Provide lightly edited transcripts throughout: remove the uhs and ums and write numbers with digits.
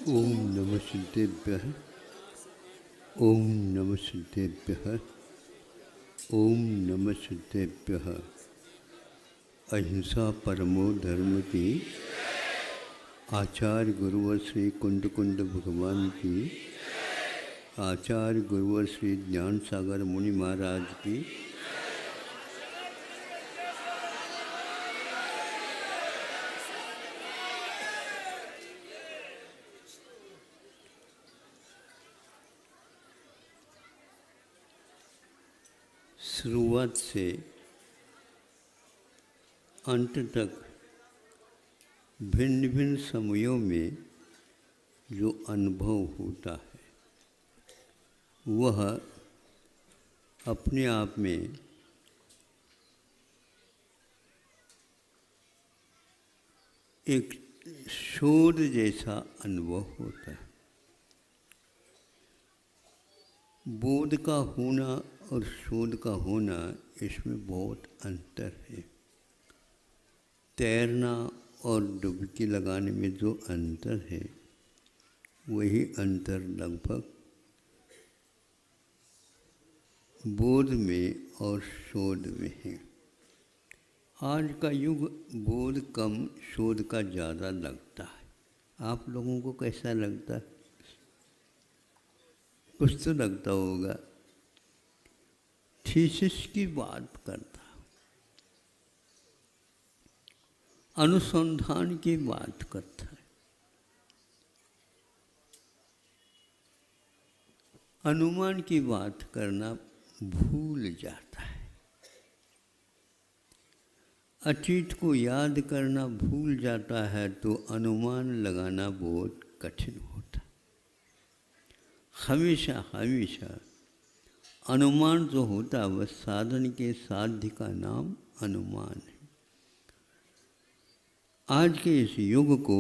ओम नमः सिद्धेभ्यः। ओम नमः सिद्धेभ्यः। ओम नमः सिद्धेभ्यः। अहिंसा परमो धर्म की। आचार्य गुरुवर श्री कुंड कुंड भगवान की। आचार्य गुरुवर श्री ज्ञान सागर मुनि महाराज की। शुरुआत से अंत तक भिन्न भिन्न समयों में जो अनुभव होता है वह अपने आप में एक शोध जैसा अनुभव होता है। बोध का होना और शोध का होना, इसमें बहुत अंतर है। तैरना और डुबकी लगाने में जो अंतर है वही अंतर लगभग बोध में और शोध में है। आज का युग बोध कम शोध का ज़्यादा लगता है। आप लोगों को कैसा लगता है? कुछ तो लगता होगा। थीसिस की बात करता, अनुसंधान की बात करता है, अनुमान की बात करना भूल जाता है। अतीत को याद करना भूल जाता है तो अनुमान लगाना बहुत कठिन होता है। हमेशा हमेशा अनुमान जो होता है वह साधन के साध्य का नाम अनुमान है। आज के इस युग को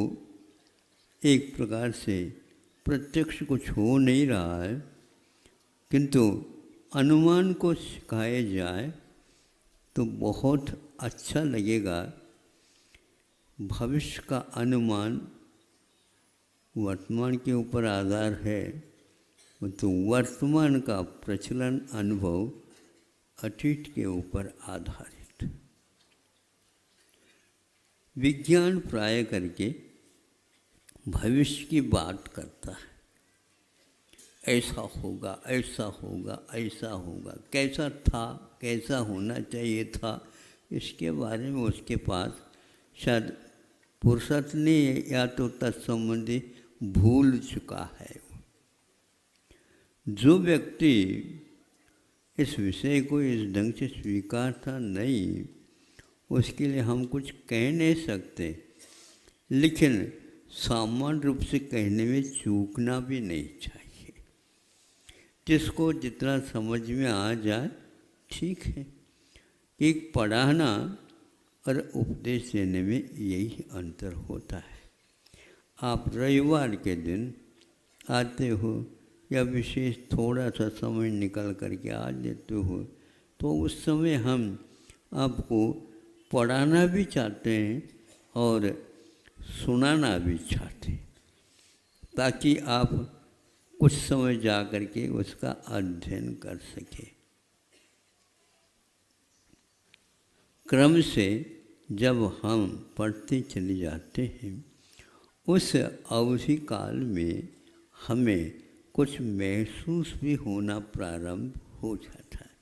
एक प्रकार से प्रत्यक्ष कुछ हो नहीं रहा है, किंतु अनुमान को सिखाया जाए तो बहुत अच्छा लगेगा। भविष्य का अनुमान वर्तमान के ऊपर आधार है, तो वर्तमान का प्रचलन अनुभव अतीत के ऊपर आधारित। विज्ञान प्राय करके भविष्य की बात करता है। ऐसा होगा, ऐसा होगा, ऐसा होगा, कैसा था, कैसा होना चाहिए था, इसके बारे में उसके पास शायद फुर्सत नहीं, या तो तत्संबंधी भूल चुका है। जो व्यक्ति इस विषय को इस ढंग से स्वीकारता नहीं, उसके लिए हम कुछ कह नहीं सकते, लेकिन सामान्य रूप से कहने में चूकना भी नहीं चाहिए। जिसको जितना समझ में आ जाए ठीक है। एक पढ़ाना और उपदेश देने में यही अंतर होता है। आप रविवार के दिन आते हो या विशेष थोड़ा सा समय निकल करके आ लेते हो, तो उस समय हम आपको पढ़ाना भी चाहते हैं और सुनाना भी चाहते हैं, ताकि आप कुछ समय जा कर के उसका अध्ययन कर सके। क्रम से जब हम पढ़ते चले जाते हैं, उस अवधि काल में हमें कुछ महसूस भी होना प्रारंभ हो जाता है।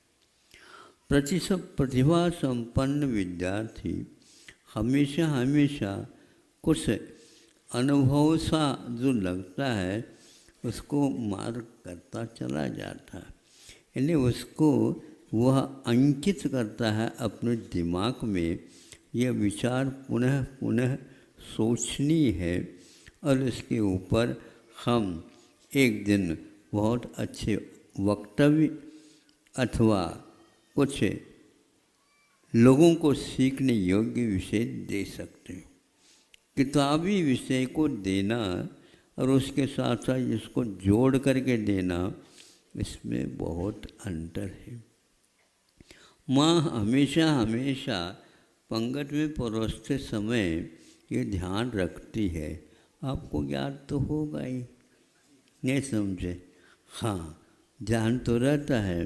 प्रतिभा संपन्न विद्यार्थी हमेशा हमेशा कुछ अनुभव सा जो लगता है उसको मार्क करता चला जाता है, यानी उसको वह अंकित करता है अपने दिमाग में। यह विचार पुनः पुनः सोचनी है और इसके ऊपर हम एक दिन बहुत अच्छे वक्तव्य अथवा कुछ लोगों को सीखने योग्य विषय दे सकते हैं। किताबी विषय को देना और उसके साथ साथ इसको जोड़ करके देना, इसमें बहुत अंतर है। माँ हमेशा हमेशा पंगत में परोसते समय ये ध्यान रखती है, आपको ज्ञान तो होगा ही, नहीं समझे? हाँ, ध्यान तो रहता है।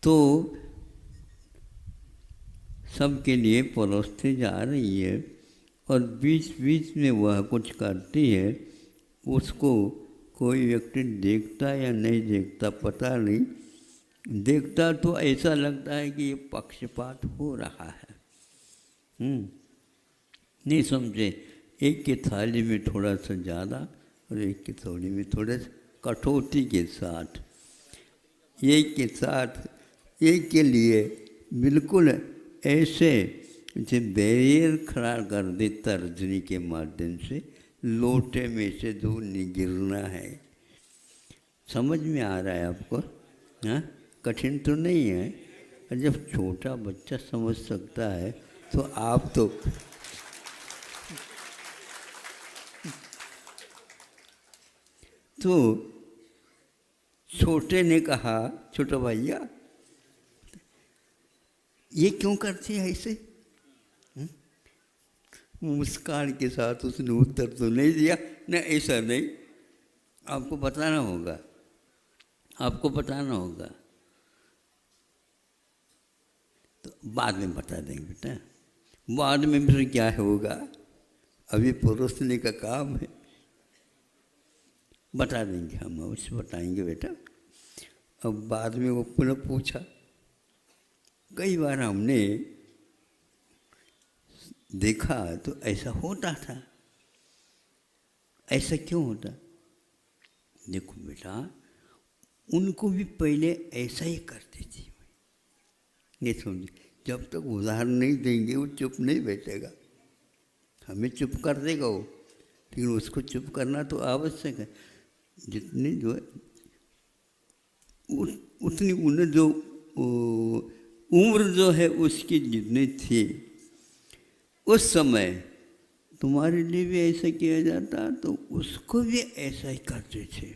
तो सबके लिए परोसते जा रही है और बीच बीच में वह कुछ करती है, उसको कोई व्यक्ति देखता या नहीं देखता पता नहीं। देखता तो ऐसा लगता है कि ये पक्षपात हो रहा है। नहीं समझे? एक की थाली में थोड़ा सा ज़्यादा और एक की थाली में थोड़ा कटौती के साथ, एक के साथ एक के लिए बिल्कुल ऐसे जो बैरियर खड़ा कर दे तर्जनी के माध्यम से, लोटे में से दूर नहीं गिरना है। समझ में आ रहा है आपको? हाँ, कठिन तो नहीं है। और जब छोटा बच्चा समझ सकता है तो आप तो छोटे ने कहा, छोटा भैया ये क्यों करती है ऐसे? मुस्कान के साथ उसने उत्तर तो नहीं दिया, न ऐसा नहीं, आपको बताना होगा, आपको बताना होगा। तो बाद में बता देंगे बेटा, बाद में फिर क्या होगा, अभी परोसने का काम है, बता देंगे, हम अवश्य बताएंगे बेटा। अब बाद में वो पुनः पूछा, कई बार हमने देखा तो ऐसा होता था, ऐसा क्यों होता? देखो बेटा, उनको भी पहले ऐसा ही करती थी, नहीं समझे? जब तक उदाहरण नहीं देंगे वो चुप नहीं बैठेगा। हमें चुप कर देगा वो, लेकिन उसको चुप करना तो आवश्यक है। जितनी जो है उतनी उन्हें जो उम्र जो है उसकी जितनी थी उस समय तुम्हारे लिए भी ऐसा किया जाता तो उसको भी ऐसा ही करते थे।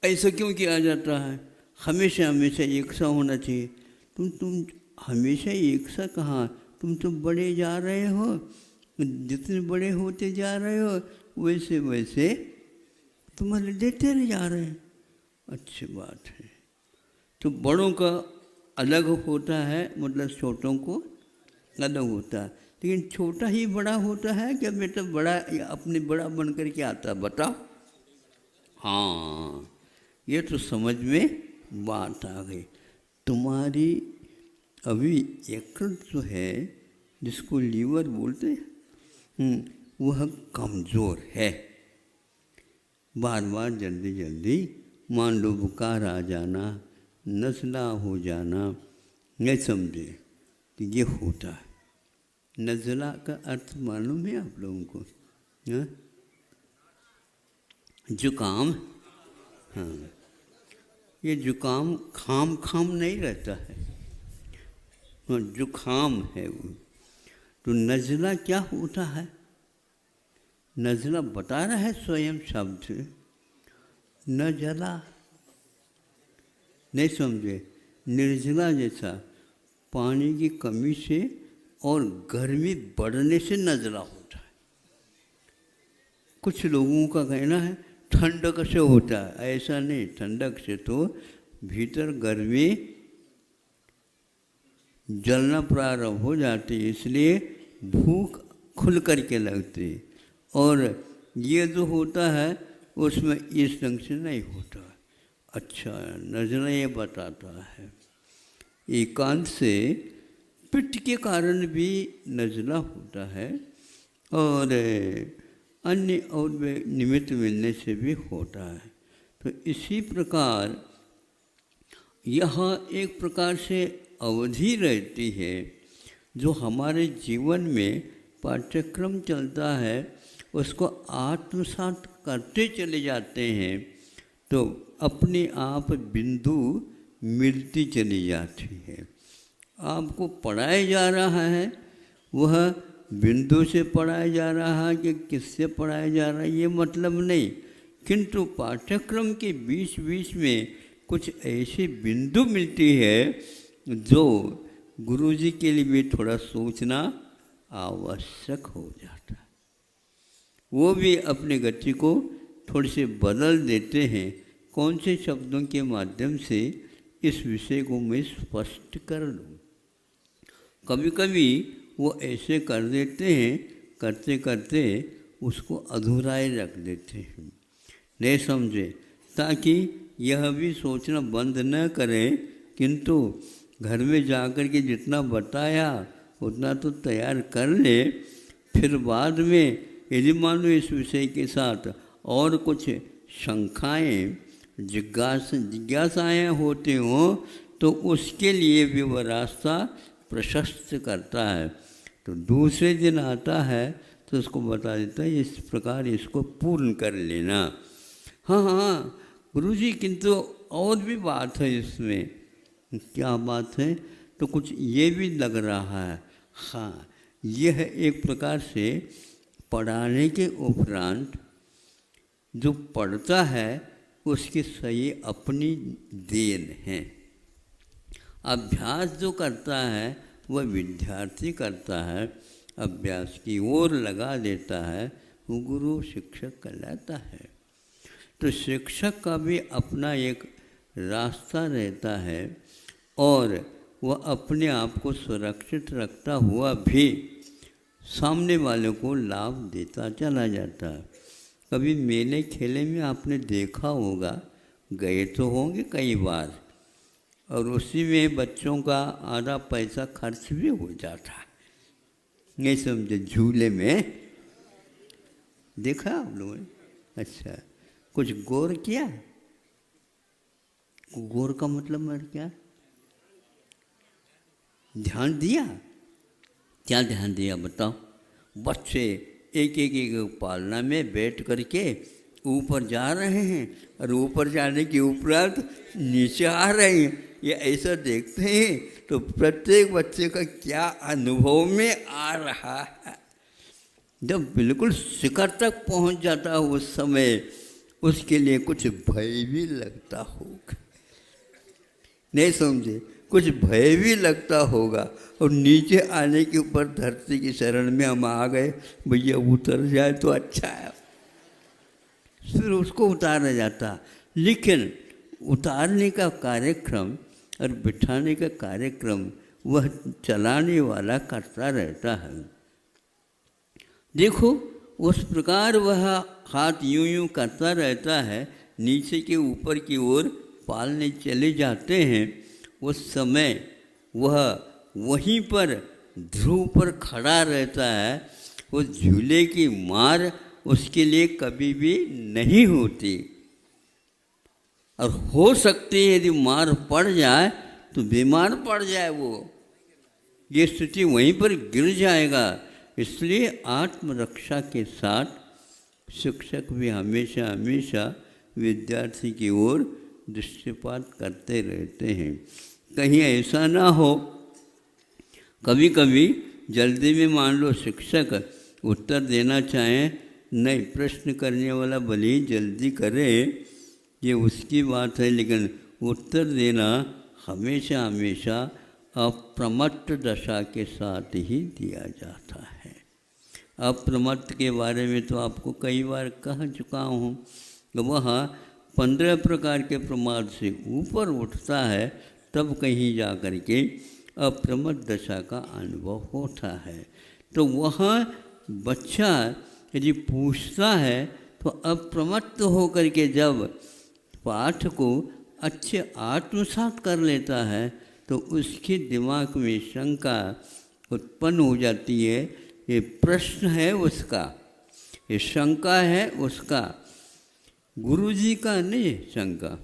ऐसा क्यों किया जाता है? हमेशा हमेशा एक सा होना चाहिए। तुम हमेशा एक सा कहाँ, तुम तो बड़े जा रहे हो, जितने बड़े होते जा रहे हो वैसे वैसे तुम्हारे देते रह जा रहे हैं। अच्छी बात है। तो बड़ों का अलग होता है, मतलब छोटों को अलग होता है, लेकिन छोटा ही बड़ा होता है क्या बेटा? बड़ा अपने बड़ा बन कर के आता, बताओ। हाँ, ये तो समझ में बात आ गई। तुम्हारी अभी यकृत जो है, जिसको लीवर बोलते हैं, वह कमज़ोर है। बार बार जल्दी जल्दी मान लो बुखार आ जाना, नज़ला हो जाना, नहीं समझे तो ये होता है। नज़ला का अर्थ मालूम है आप लोगों को? हाँ, जुकाम। हाँ, ये जुकाम खाम खाम नहीं रहता है, जुकाम है वो। तो नज़ला क्या होता है? नज़ला बता रहा है स्वयं शब्द, नज़ला, नहीं समझे? निर्जला जैसा पानी की कमी से और गर्मी बढ़ने से नज़ला होता है। कुछ लोगों का कहना है ठंडक से होता है, ऐसा नहीं। ठंडक से तो भीतर गर्मी जलना प्रारंभ हो जाती है, इसलिए भूख खुल करके लगती है। और ये जो होता है उसमें इस ढंग से नहीं होता। अच्छा, नज़ला ये बताता है एकांत से पित्त के कारण भी नज़ला होता है और अन्य और निमित्त मिलने से भी होता है। तो इसी प्रकार यहाँ एक प्रकार से अवधि रहती है जो हमारे जीवन में पाठ्यक्रम चलता है उसको आत्मसात करते चले जाते हैं, तो अपने आप बिंदु मिलती चली जाती है। आपको पढ़ाया जा रहा है, वह बिंदु से पढ़ाया जा रहा है कि किससे पढ़ाया जा रहा है ये मतलब नहीं, किंतु पाठ्यक्रम के बीच बीच में कुछ ऐसी बिंदु मिलती है जो गुरुजी के लिए भी थोड़ा सोचना आवश्यक हो जाता है। वो भी अपनी गति को थोड़ी सी बदल देते हैं। कौन से शब्दों के माध्यम से इस विषय को मैं स्पष्ट कर लूँ। कभी कभी वो ऐसे कर देते हैं, करते करते उसको अधूरा ही रख देते हैं, नहीं समझे, ताकि यह भी सोचना बंद न करें किंतु घर में जाकर के जितना बताया उतना तो तैयार कर ले। फिर बाद में यदि मान लो इस विषय के साथ और कुछ शंकाएँ जिज्ञासाएँ होती हों तो उसके लिए भी वह रास्ता प्रशस्त करता है। तो दूसरे दिन आता है तो उसको बता देता है इस प्रकार इसको पूर्ण कर लेना। हाँ हाँ गुरुजी, किंतु और भी बात है इसमें। क्या बात है? तो कुछ ये भी लग रहा है। हाँ, यह एक प्रकार से पढ़ाने के उपरांत जो पढ़ता है उसकी सही अपनी देन है। अभ्यास जो करता है वह विद्यार्थी करता है, अभ्यास की ओर लगा देता है, वो गुरु शिक्षक कहलाता है। तो शिक्षक का भी अपना एक रास्ता रहता है और वह अपने आप को सुरक्षित रखता हुआ भी सामने वालों को लाभ देता चला जाता है। कभी मेले खेले में आपने देखा होगा, गए तो होंगे कई बार, और उसी में बच्चों का आधा पैसा खर्च भी हो जाता है, नहीं समझे। झूले में देखा आप लोगों ने? अच्छा, कुछ गौर किया? गौर का मतलब मर क्या? ध्यान दिया? क्या ध्यान दिया बताओ? बच्चे एक एक एक पालना में बैठ करके ऊपर जा रहे हैं और ऊपर जाने के उपरांत नीचे आ रहे हैं। ये ऐसा देखते हैं तो प्रत्येक बच्चे का क्या अनुभव में आ रहा है। जब बिल्कुल शिखर तक पहुंच जाता है उस समय उसके लिए कुछ भय भी लगता होगा, नहीं समझे, कुछ भय भी लगता होगा। और नीचे आने के ऊपर धरती की शरण में हम आ गए, भैया उतर जाए तो अच्छा है, फिर उसको उतारा जाता। लेकिन उतारने का कार्यक्रम और बिठाने का कार्यक्रम वह चलाने वाला करता रहता है। देखो उस प्रकार वह हाथ यूं यूं करता रहता है, नीचे के ऊपर की ओर पालने चले जाते हैं। उस समय वह वहीं पर ध्रुव पर खड़ा रहता है। उस झूले की मार उसके लिए कभी भी नहीं होती, और हो सकती है यदि मार पड़ जाए तो बीमार पड़ जाए, वो ये स्थिति वहीं पर गिर जाएगा। इसलिए आत्मरक्षा के साथ शिक्षक भी हमेशा हमेशा विद्यार्थी की ओर दृष्टिपात करते रहते हैं। कहीं ऐसा ना हो कभी कभी जल्दी में मान लो शिक्षक उत्तर देना चाहें, नहीं, प्रश्न करने वाला भले ही जल्दी करे, ये उसकी बात है, लेकिन उत्तर देना हमेशा हमेशा अप्रमत्त दशा के साथ ही दिया जाता है। अप्रमत्त के बारे में तो आपको कई बार कह चुका हूँ, वह 15 प्रकार के प्रमाद से ऊपर उठता है तब कहीं जा कर के अप्रमत्त दशा का अनुभव होता है। तो वह बच्चा यदि पूछता है तो अप्रमत्त होकर के जब पाठ को अच्छे आत्मसात कर लेता है तो उसके दिमाग में शंका उत्पन्न हो जाती है। ये प्रश्न है उसका, ये शंका है उसका, गुरुजी का नहीं शंका।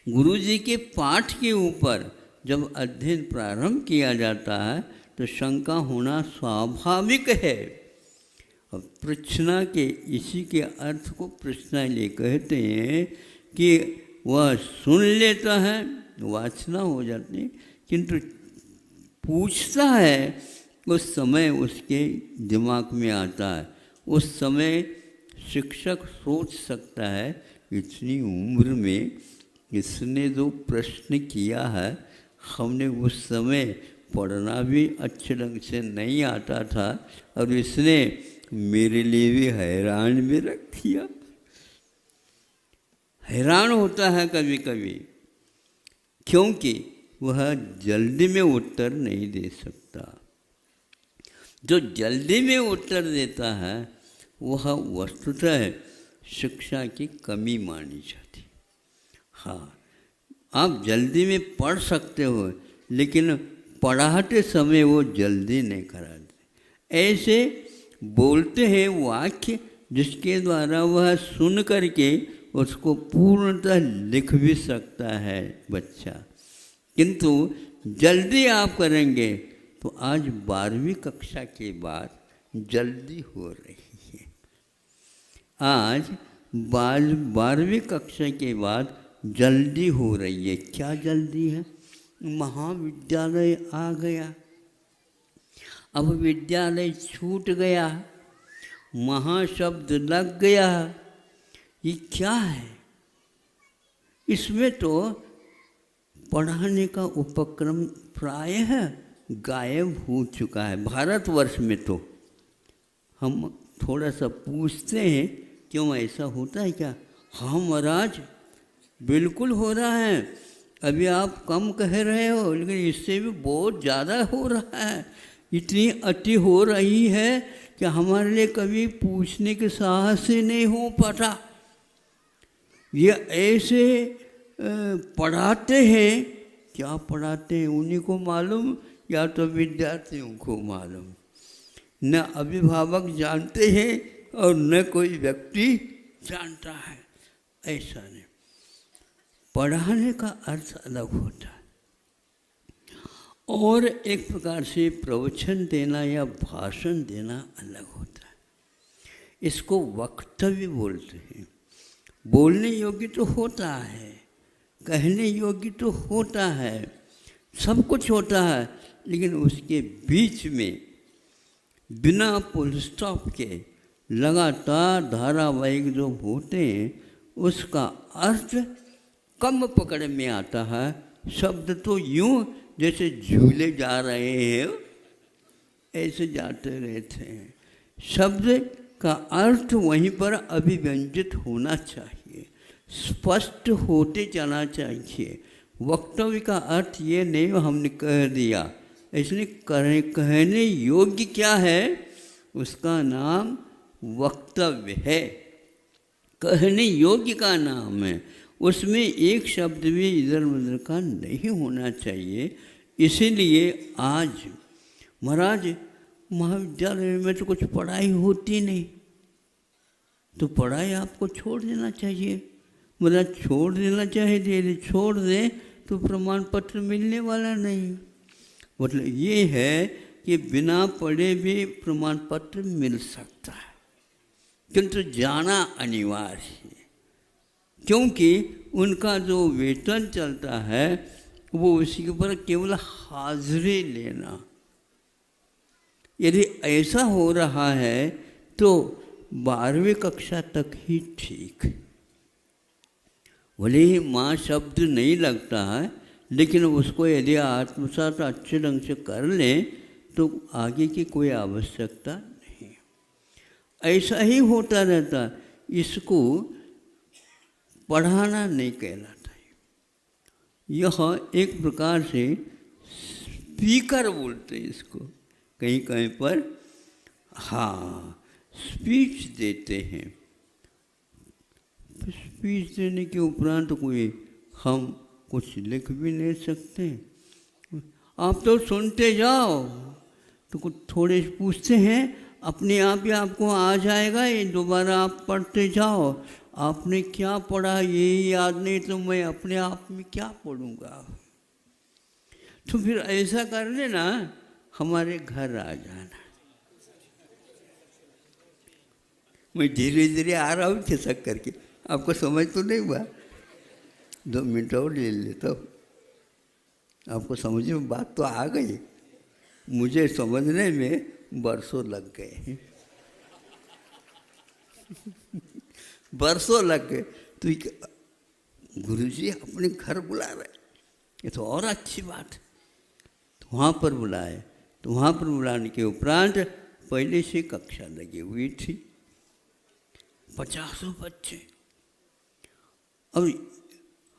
गुरुजी के पाठ के ऊपर जब अध्ययन प्रारंभ किया जाता है तो शंका होना स्वाभाविक है। और प्रश्ना के इसी के अर्थ को प्रश्नावली कहते हैं कि वह सुन लेता है, वासना हो जाती है, किंतु पूछता है उस समय उसके दिमाग में आता है। उस समय शिक्षक सोच सकता है इतनी उम्र में इसने जो प्रश्न किया है, हमने उस समय पढ़ना भी अच्छे ढंग से नहीं आता था और इसने मेरे लिए भी हैरान में रख दिया। हैरान होता है कभी कभी, क्योंकि वह जल्दी में उत्तर नहीं दे सकता। जो जल्दी में उत्तर देता है वह वस्तुतः शिक्षा की कमी मानी जाती। हाँ, आप जल्दी में पढ़ सकते हो, लेकिन पढ़ाते समय वो जल्दी नहीं कराते। ऐसे बोलते हैं वाक्य जिसके द्वारा वह सुन करके उसको पूर्णतः लिख भी सकता है बच्चा, किंतु जल्दी आप करेंगे तो आज 12वीं कक्षा के बाद जल्दी हो रही है। आज 12वीं कक्षा के बाद जल्दी हो रही है। क्या जल्दी है? महाविद्यालय आ गया, अब विद्यालय छूट गया, महाशब्द लग गया। ये क्या है? इसमें तो पढ़ाने का उपक्रम प्रायः गायब हो चुका है। भारतवर्ष में तो हम थोड़ा सा पूछते हैं, क्यों ऐसा होता है क्या? हाँ महाराज, बिल्कुल हो रहा है। अभी आप कम कह रहे हो, लेकिन इससे भी बहुत ज़्यादा हो रहा है। इतनी अति हो रही है कि हमारे लिए कभी पूछने के साहस ही नहीं हो पाता। ये ऐसे पढ़ाते हैं, क्या पढ़ाते हैं उन्हीं को मालूम, या तो विद्यार्थियों को मालूम। न अभिभावक जानते हैं और न कोई व्यक्ति जानता है। ऐसा नहीं, पढ़ाने का अर्थ अलग होता है, और एक प्रकार से प्रवचन देना या भाषण देना अलग होता है। इसको वक्तव्य बोलते हैं। बोलने योग्य तो होता है, कहने योग्य तो होता है, सब कुछ होता है, लेकिन उसके बीच में बिना फुल स्टॉप के लगातार धारावाहिक जो होते हैं उसका अर्थ कम पकड़ में आता है। शब्द तो यूँ जैसे झूले जा रहे हैं ऐसे जाते रहते हैं। शब्द का अर्थ वहीं पर अभिव्यंजित होना चाहिए, स्पष्ट होते जाना चाहिए। वक्तव्य का अर्थ ये नहीं हमने कह दिया, इसलिए कहने योग्य क्या है उसका नाम वक्तव्य है, कहने योग्य का नाम है। उसमें एक शब्द भी इधर उधर का नहीं होना चाहिए। इसीलिए आज महाराज महाविद्यालय में तो कुछ पढ़ाई होती नहीं, तो पढ़ाई आपको छोड़ देना चाहिए। मतलब छोड़ देना चाहिए, यदि छोड़ दें तो प्रमाण पत्र मिलने वाला नहीं। मतलब ये है कि बिना पढ़े भी प्रमाण पत्र मिल सकता है, किंतु जाना अनिवार्य है, क्योंकि उनका जो वेतन चलता है वो उसी के ऊपर केवल हाजिरी लेना। यदि ऐसा हो रहा है तो 12वीं कक्षा तक ही ठीक। भले ही माँ शब्द नहीं लगता है, लेकिन उसको यदि आत्मसात अच्छे ढंग से कर लें तो आगे की कोई आवश्यकता नहीं। ऐसा ही होता रहता, इसको पढ़ाना नहीं कहलाता है। यह एक प्रकार से स्पीकर बोलते हैं इसको, कहीं कहीं पर हाँ स्पीच देते हैं। स्पीच देने के उपरांत कोई हम कुछ लिख भी नहीं सकते। आप तो सुनते जाओ, तो कुछ थोड़े पूछते हैं, अपने आप ही आपको आ जाएगा, ये दोबारा आप पढ़ते जाओ। आपने क्या पढ़ा ये याद नहीं तो मैं अपने आप में क्या पढ़ूँगा। तो फिर ऐसा कर लेना, हमारे घर आ जाना। मैं धीरे धीरे आ रहा हूँ खिसक करके, आपको समझ तो नहीं हुआ? 2 मिनट और ले लेता हूँ, आपको समझ में बात तो आ गई, मुझे समझने में बरसों लग गए। बरसों लग गए। तो गुरुजी अपने घर बुला रहे, ये तो और अच्छी बात है। तो वहाँ पर बुलाए, तो वहाँ पर बुलाने के उपरांत पहले से कक्षा लगी हुई थी, 50 बच्चे। अब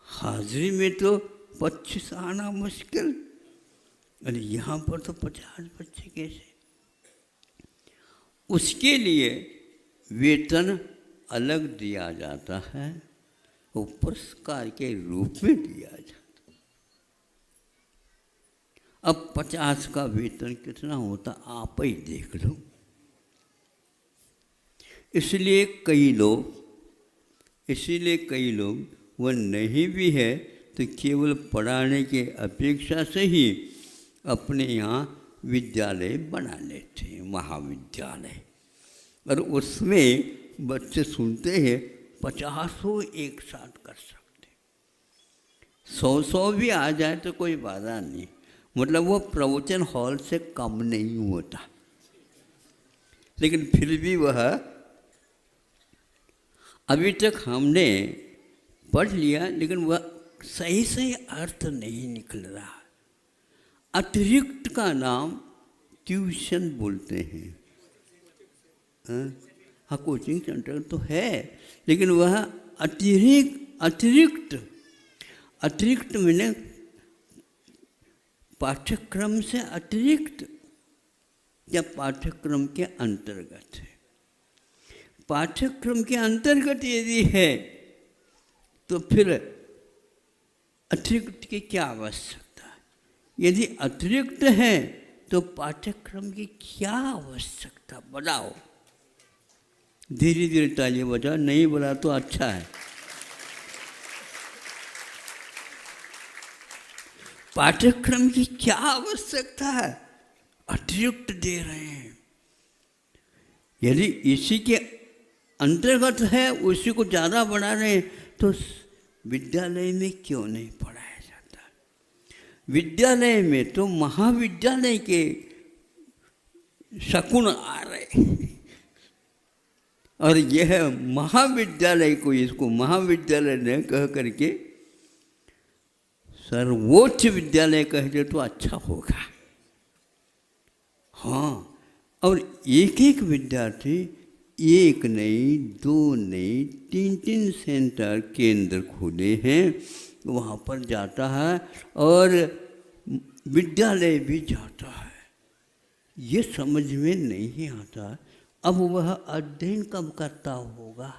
हाजिरी में तो 25 आना मुश्किल, अरे यहाँ पर तो 50 बच्चे कैसे। उसके लिए वेतन अलग दिया जाता है, वो पुरस्कार के रूप में दिया जाता है। अब 50 का वेतन कितना होता आप ही देख लो। इसीलिए कई लोग वह नहीं भी है तो केवल पढ़ाने के अपेक्षा से ही अपने यहाँ विद्यालय बना लेते हैं, महाविद्यालय, और उसमें बच्चे सुनते हैं 50 एक साथ कर सकते, 100 भी आ जाए तो कोई बाधा नहीं, मतलब वो प्रवचन हॉल से कम नहीं होता। लेकिन फिर भी वह अभी तक हमने पढ़ लिया, लेकिन वह सही अर्थ नहीं निकल रहा। अतिरिक्त का नाम ट्यूशन बोलते हैं। हाँ, कोचिंग सेंटर तो है, लेकिन वह अतिरिक्त मैंने पाठ्यक्रम से अतिरिक्त या पाठ्यक्रम के अंतर्गत है। पाठ्यक्रम के अंतर्गत यदि है तो फिर अतिरिक्त की क्या आवश्यकता है। यदि अतिरिक्त है तो पाठ्यक्रम की क्या आवश्यकता, बताओ। धीरे धीरे ताली बजाओ, नहीं बोला तो अच्छा है। पाठ्यक्रम की क्या आवश्यकता है, अतिरिक्त दे रहे हैं। यदि इसी के अंतर्गत है, उसी को ज़्यादा बढ़ा रहे हैं, तो विद्यालय में क्यों नहीं पढ़ाया जाता। विद्यालय में तो महाविद्यालय के शकुन आ रहे और यह महाविद्यालय को, इसको महाविद्यालय न कह करके सर्वोच्च विद्यालय कह दे तो अच्छा होगा। हाँ, और एक विद्यार्थी एक नहीं, 2 नहीं, 3 सेंटर केंद्र खोले हैं, वहाँ पर जाता है और विद्यालय भी जाता है। ये समझ में नहीं आता। अब वह अध्ययन कब करता होगा।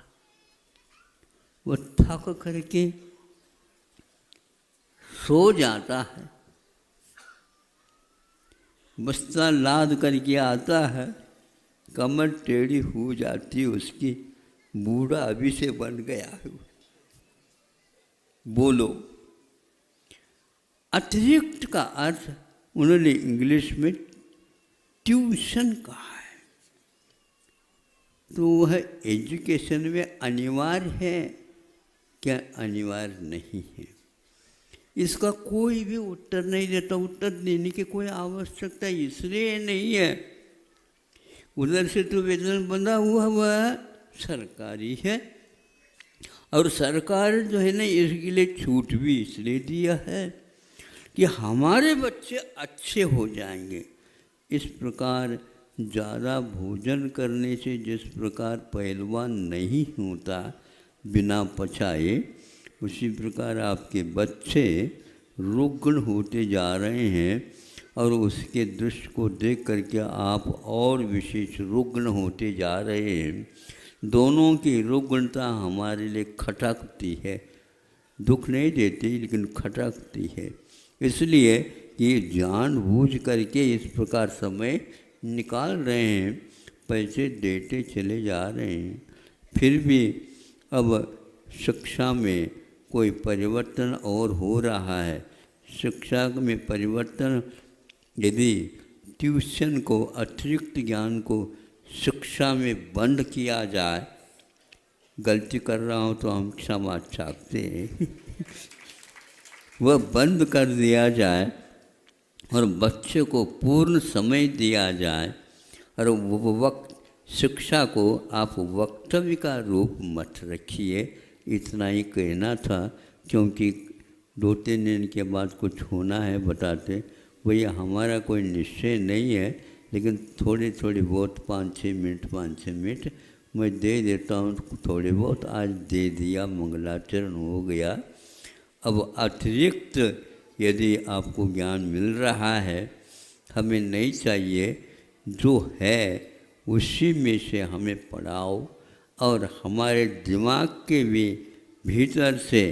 वह थक करके सो जाता है, बस्ता लाद करके आता है, कमर टेढ़ी हो जाती है उसकी, बूढ़ा अभी से बन गया है। बोलो, अतिरिक्त का अर्थ उन्होंने इंग्लिश में ट्यूशन कहा है। तो वह एजुकेशन में अनिवार्य है क्या, अनिवार्य नहीं है। इसका कोई भी उत्तर नहीं देता। उत्तर देने की कोई आवश्यकता इसलिए नहीं है, उधर से तो वेतन बंधा हुआ वह सरकारी है, और सरकार जो है ना, इसके लिए छूट भी इसलिए दिया है कि हमारे बच्चे अच्छे हो जाएंगे। इस प्रकार ज़्यादा भोजन करने से जिस प्रकार पहलवान नहीं होता बिना पचाए, उसी प्रकार आपके बच्चे रुग्ण होते जा रहे हैं, और उसके दृश्य को देख करके आप और विशेष रुग्ण होते जा रहे हैं। दोनों की रुग्णता हमारे लिए खटकती है, दुख नहीं देती लेकिन खटकती है। इसलिए ये जानबूझ करके इस प्रकार समय निकाल रहे हैं, पैसे देते चले जा रहे हैं। फिर भी अब शिक्षा में कोई परिवर्तन और हो रहा है। शिक्षा में परिवर्तन, यदि ट्यूशन को, अतिरिक्त ज्ञान को शिक्षा में बंद किया जाए, गलती कर रहा हूँ तो हम क्षमा चाहते हैं वह बंद कर दिया जाए और बच्चे को पूर्ण समय दिया जाए, और वो वक्त शिक्षा को आप वक्तव्य का रूप मत रखिए। इतना ही कहना था, क्योंकि 2-3 दिन के बाद कुछ होना है बताते। वही हमारा कोई निश्चय नहीं है, लेकिन थोड़ी थोड़ी बहुत 5-6 मिनट मैं दे देता हूँ, थोड़े बहुत आज दे दिया, मंगलाचरण हो गया। अब अतिरिक्त यदि आपको ज्ञान मिल रहा है, हमें नहीं चाहिए, जो है उसी में से हमें पढ़ाओ, और हमारे दिमाग के भी भीतर से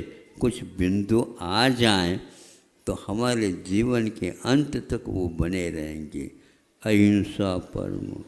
कुछ बिंदु आ जाएं तो हमारे जीवन के अंत तक वो बने रहेंगे। अहिंसा परमो